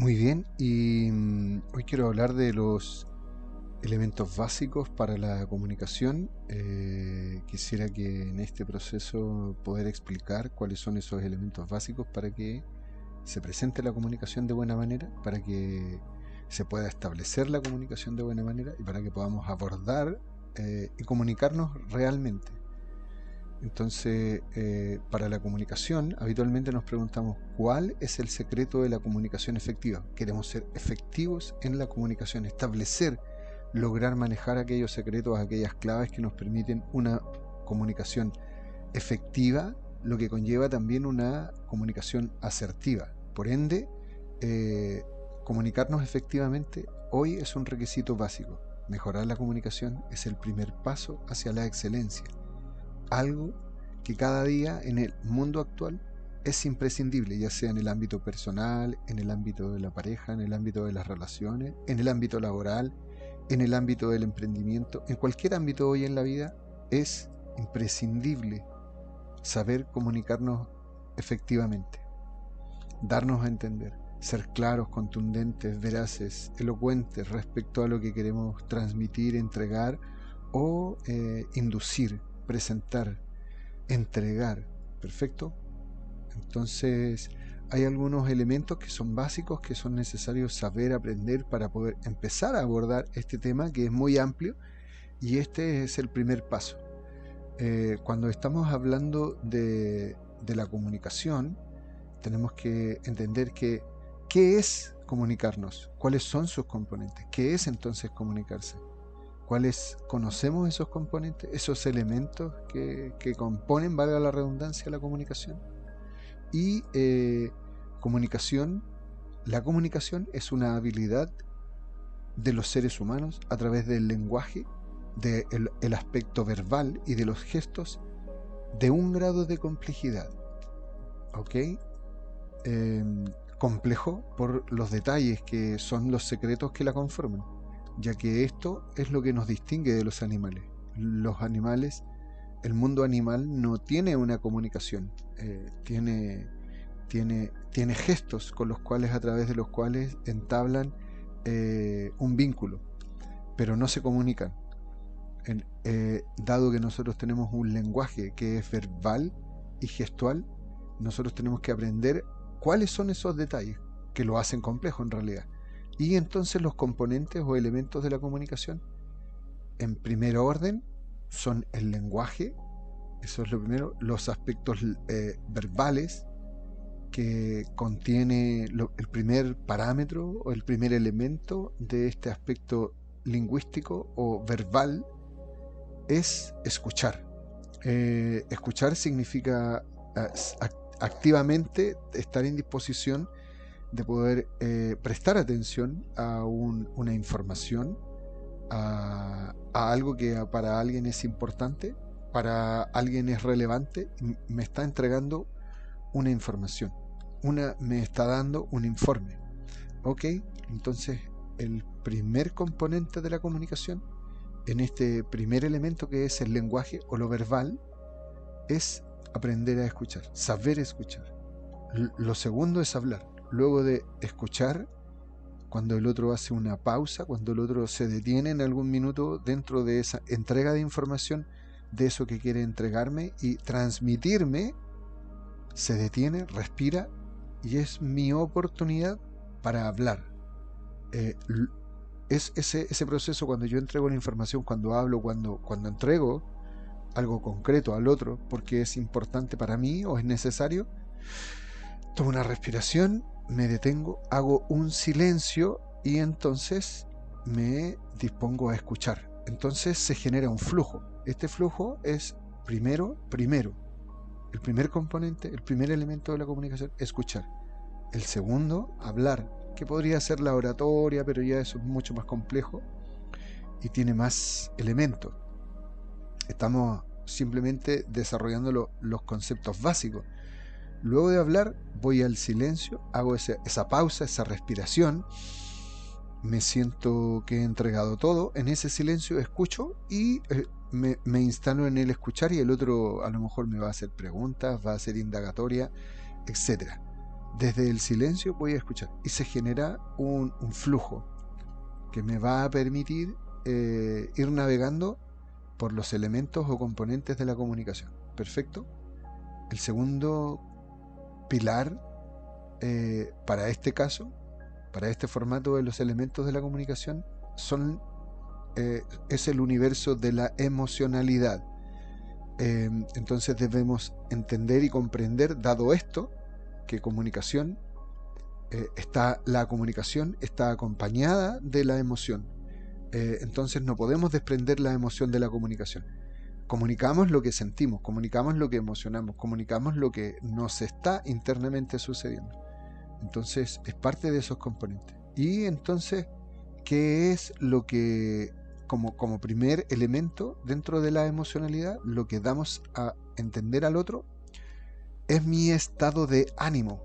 Muy bien, y hoy quiero hablar de los elementos básicos para la comunicación. Quisiera que en este proceso poder explicar cuáles son esos elementos básicos para que se presente la comunicación de buena manera, para que se pueda establecer la comunicación de buena manera y para que podamos abordar y comunicarnos realmente. Entonces, para la comunicación, habitualmente nos preguntamos cuál es el secreto de la comunicación efectiva. Queremos ser efectivos en la comunicación, establecer, lograr manejar aquellos secretos, aquellas claves que nos permiten una comunicación efectiva, lo que conlleva también una comunicación asertiva. Por ende, comunicarnos efectivamente hoy es un requisito básico. Mejorar la comunicación es el primer paso hacia la excelencia. Algo que cada día en el mundo actual es imprescindible, ya sea en el ámbito personal, en el ámbito de la pareja, en el ámbito de las relaciones, en el ámbito laboral, en el ámbito del emprendimiento, en cualquier ámbito hoy en la vida es imprescindible saber comunicarnos efectivamente, darnos a entender, ser claros, contundentes, veraces, elocuentes respecto a lo que queremos transmitir, entregar o inducir, presentar, entregar. ¿Perfecto? Entonces hay algunos elementos que son básicos, que son necesarios saber, aprender para poder empezar a abordar este tema que es muy amplio, y este es el primer paso. Cuando estamos hablando de la comunicación, tenemos que entender que ¿qué es comunicarnos? ¿Cuáles son sus componentes? ¿Qué es entonces comunicarse? ¿Cuáles conocemos esos componentes, esos elementos que componen, valga la redundancia, la comunicación? Y la comunicación es una habilidad de los seres humanos a través del lenguaje, del aspecto verbal y de los gestos de un grado de complejidad. ¿Ok? Complejo por los detalles que son los secretos que la conforman, ya que esto es lo que nos distingue de los animales. Los animales, el mundo animal no tiene una comunicación, tiene gestos con los cuales, a través de los cuales entablan un vínculo, pero no se comunican. Dado que nosotros tenemos un lenguaje que es verbal y gestual, nosotros tenemos que aprender cuáles son esos detalles que lo hacen complejo en realidad. Y entonces los componentes o elementos de la comunicación, en primer orden, son el lenguaje, eso es lo primero, los aspectos verbales, que contiene el primer parámetro o el primer elemento de este aspecto lingüístico o verbal, es escuchar. Escuchar significa activamente estar en disposición de poder prestar atención a una información, a algo que para alguien es importante, para alguien es relevante, me está entregando una información, me está dando un informe. Ok, entonces el primer componente de la comunicación, en este primer elemento que es el lenguaje o lo verbal, es aprender a escuchar, saber escuchar. Lo segundo es hablar. Luego de escuchar, cuando el otro hace una pausa, cuando el otro se detiene en algún minuto dentro de esa entrega de información, de eso que quiere entregarme y transmitirme, se detiene, respira, y es mi oportunidad para hablar. Es ese proceso cuando yo entrego la información, cuando hablo, cuando entrego algo concreto al otro, porque es importante para mí o es necesario, tomo una respiración, me detengo, hago un silencio y entonces me dispongo a escuchar. Entonces se genera un flujo. Este flujo es primero, el primer componente, el primer elemento de la comunicación, escuchar. El segundo, hablar, que podría ser la oratoria, pero ya eso es mucho más complejo y tiene más elementos. Estamos simplemente desarrollando los conceptos básicos. Luego de hablar, voy al silencio, hago esa pausa, esa respiración, me siento que he entregado todo, en ese silencio escucho y me instalo en el escuchar, y el otro a lo mejor me va a hacer preguntas, va a hacer indagatoria, etc. Desde el silencio voy a escuchar y se genera un flujo que me va a permitir ir navegando por los elementos o componentes de la comunicación. Perfecto. El segundo pilar para este caso, para este formato de los elementos de la comunicación, es el universo de la emocionalidad. Entonces debemos entender y comprender, dado esto, que la comunicación está acompañada de la emoción. Entonces no podemos desprender la emoción de la comunicación. Comunicamos lo que sentimos, comunicamos lo que emocionamos, comunicamos lo que nos está internamente sucediendo. Entonces es parte de esos componentes. Y entonces, ¿qué es lo que, como primer elemento dentro de la emocionalidad, lo que damos a entender al otro? Es mi estado de ánimo.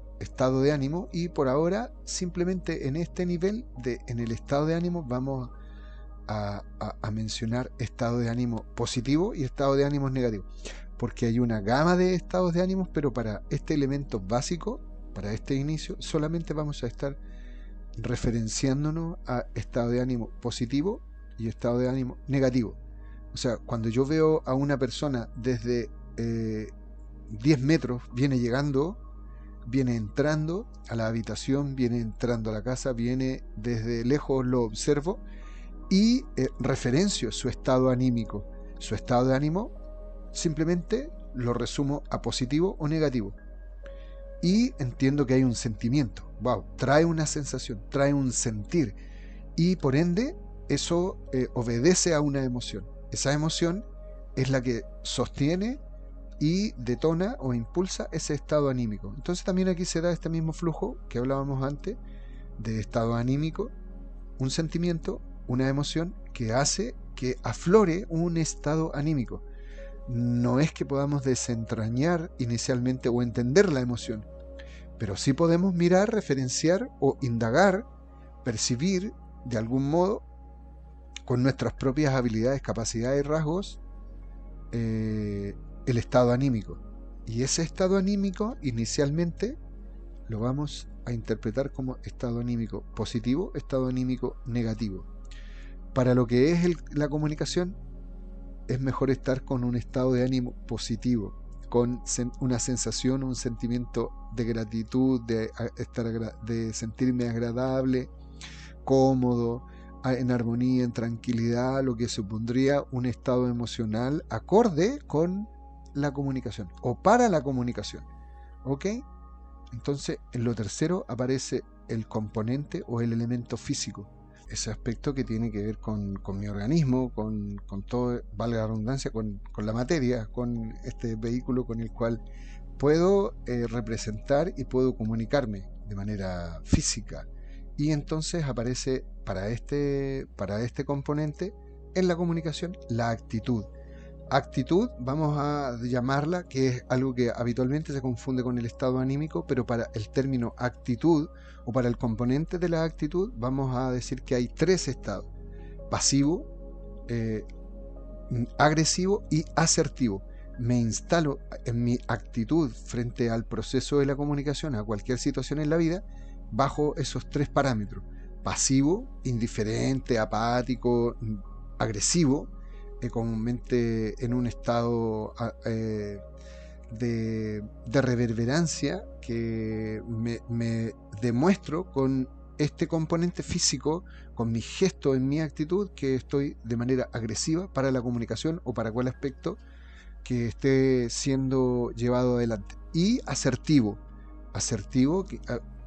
Y por ahora, simplemente en este nivel, en el estado de ánimo, vamos a mencionar estado de ánimo positivo y estado de ánimo negativo, porque hay una gama de estados de ánimos, pero para este elemento básico, para este inicio, solamente vamos a estar referenciándonos a estado de ánimo positivo y estado de ánimo negativo. O sea, cuando yo veo a una persona desde 10 metros, viene entrando a la habitación, viene entrando a la casa, viene desde lejos, lo observo y referencio su estado anímico. Su estado de ánimo simplemente lo resumo a positivo o negativo. Y entiendo que hay un sentimiento. Wow, trae una sensación, trae un sentir. Y por ende, eso obedece a una emoción. Esa emoción es la que sostiene y detona o impulsa ese estado anímico. Entonces también aquí se da este mismo flujo que hablábamos antes, de estado anímico, un sentimiento, una emoción que hace que aflore un estado anímico. No es que podamos desentrañar inicialmente o entender la emoción, pero sí podemos mirar, referenciar o indagar, percibir de algún modo, con nuestras propias habilidades, capacidades y rasgos, el estado anímico. Y ese estado anímico inicialmente lo vamos a interpretar como estado anímico positivo, estado anímico negativo. Para lo que es la comunicación, es mejor estar con un estado de ánimo positivo, con una sensación, un sentimiento de gratitud, de sentirme agradable, cómodo, en armonía, en tranquilidad, lo que supondría un estado emocional acorde con la comunicación o para la comunicación. ¿Ok? Entonces, en lo tercero aparece el componente o el elemento físico. Ese aspecto que tiene que ver con mi organismo, con todo, valga la redundancia, con la materia, con este vehículo con el cual puedo representar y puedo comunicarme de manera física. Y entonces aparece para este componente en la comunicación la actitud. Actitud, vamos a llamarla, que es algo que habitualmente se confunde con el estado anímico, pero para el término actitud o para el componente de la actitud vamos a decir que hay 3 estados: pasivo, agresivo y asertivo. Me instalo en mi actitud frente al proceso de la comunicación, a cualquier situación en la vida, bajo esos 3 parámetros: pasivo, indiferente, apático, agresivo, comúnmente en un estado de reverberancia que me demuestro con este componente físico, con mi gesto en mi actitud, que estoy de manera agresiva para la comunicación o para cual aspecto que esté siendo llevado adelante. Y asertivo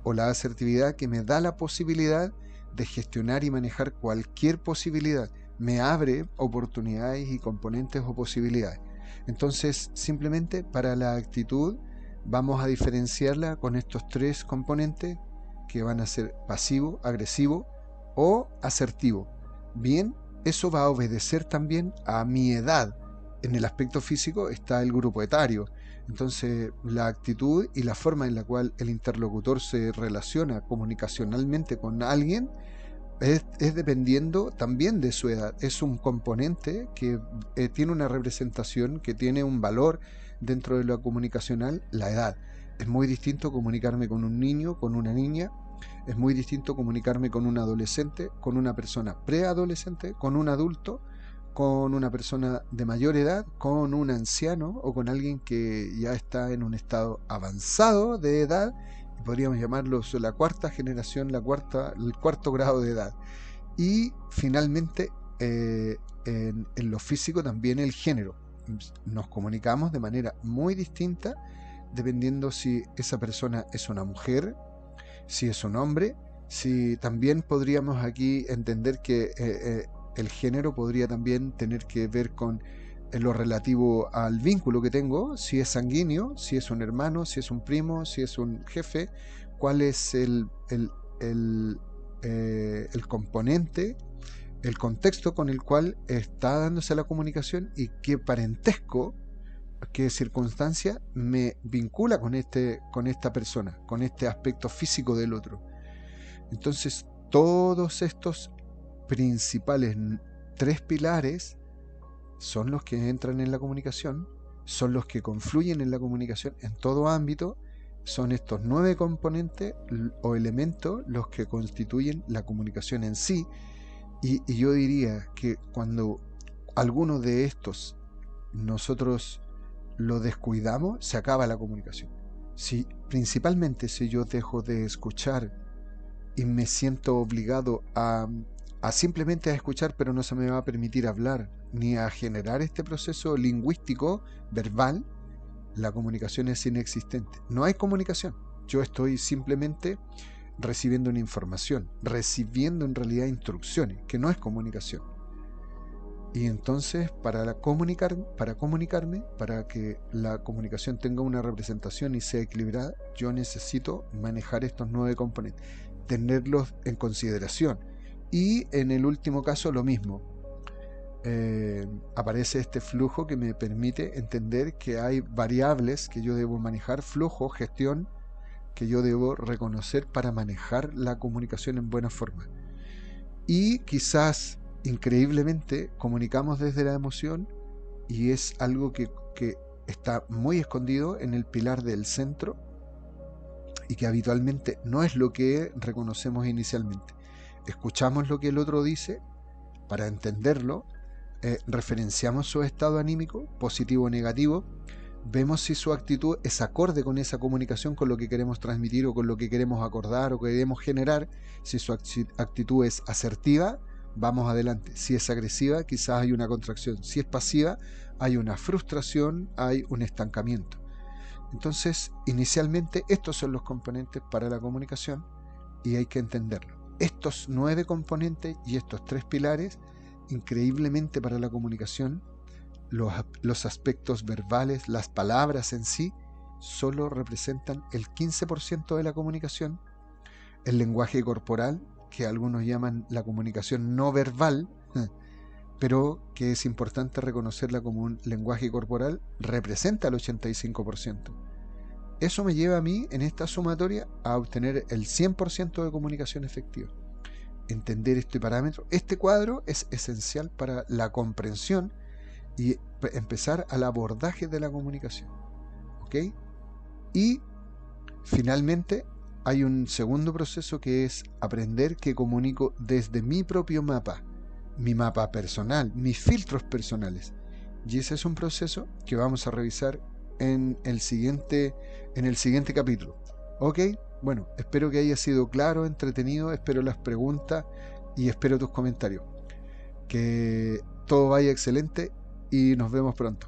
o la asertividad que me da la posibilidad de gestionar y manejar cualquier posibilidad, me abre oportunidades y componentes o posibilidades. Entonces, simplemente para la actitud vamos a diferenciarla con estos 3 componentes que van a ser pasivo, agresivo o asertivo. Bien, eso va a obedecer también a mi edad. En el aspecto físico está el grupo etario. Entonces, la actitud y la forma en la cual el interlocutor se relaciona comunicacionalmente con alguien es dependiendo también de su edad. Es un componente que tiene una representación, que tiene un valor dentro de lo comunicacional, la edad. Es muy distinto comunicarme con un niño, con una niña. Es muy distinto comunicarme con un adolescente, con una persona preadolescente, con un adulto, con una persona de mayor edad, con un anciano o con alguien que ya está en un estado avanzado de edad, y podríamos llamarlo la cuarta generación, el cuarto grado de edad. Y finalmente, en lo físico también el género. Nos comunicamos de manera muy distinta dependiendo si esa persona es una mujer, si es un hombre, si también podríamos aquí entender que el género podría también tener que ver con lo relativo al vínculo que tengo, si es sanguíneo, si es un hermano, si es un primo, si es un jefe, cuál es el componente, el contexto con el cual está dándose la comunicación y qué parentesco, qué circunstancia me vincula con esta persona, con este aspecto físico del otro. Entonces, todos estos principales 3 pilares son los que entran en la comunicación, son los que confluyen en la comunicación en todo ámbito, son estos 9 componentes o elementos los que constituyen la comunicación en sí, y yo diría que cuando alguno de estos nosotros lo descuidamos, se acaba la comunicación. Principalmente si yo dejo de escuchar y me siento obligado a simplemente a escuchar, pero no se me va a permitir hablar, ni a generar este proceso lingüístico, verbal, la comunicación es inexistente. No hay comunicación. Yo estoy simplemente recibiendo una información, recibiendo en realidad instrucciones, que no es comunicación. Y entonces, para comunicarme, para que la comunicación tenga una representación y sea equilibrada, yo necesito manejar estos 9 componentes, tenerlos en consideración. Y en el último caso, lo mismo. Aparece este flujo que me permite entender que hay variables que yo debo manejar, flujo, gestión, que yo debo reconocer para manejar la comunicación en buena forma. Y quizás, increíblemente, comunicamos desde la emoción, y es algo que está muy escondido en el pilar del centro y que habitualmente no es lo que reconocemos inicialmente. Escuchamos lo que el otro dice para entenderlo, referenciamos su estado anímico, positivo o negativo, vemos si su actitud es acorde con esa comunicación, con lo que queremos transmitir o con lo que queremos acordar o queremos generar. Si su actitud es asertiva, vamos adelante. Si es agresiva, quizás hay una contracción. Si es pasiva, hay una frustración, hay un estancamiento. Entonces, inicialmente, estos son los componentes para la comunicación y hay que entenderlo. Estos 9 componentes y estos 3 pilares, increíblemente para la comunicación, los aspectos verbales, las palabras en sí, solo representan el 15% de la comunicación. El lenguaje corporal, que algunos llaman la comunicación no verbal, pero que es importante reconocerla como un lenguaje corporal, representa el 85%. Eso me lleva a mí, en esta sumatoria, a obtener el 100% de comunicación efectiva. Entender este parámetro, este cuadro es esencial para la comprensión y empezar al abordaje de la comunicación. ¿Ok? Y finalmente hay un segundo proceso que es aprender que comunico desde mi propio mapa, mi mapa personal, mis filtros personales. Y ese es un proceso que vamos a revisar en el siguiente capítulo. ¿Ok? Bueno, espero que haya sido claro, entretenido, espero las preguntas y espero tus comentarios. Que todo vaya excelente y nos vemos pronto.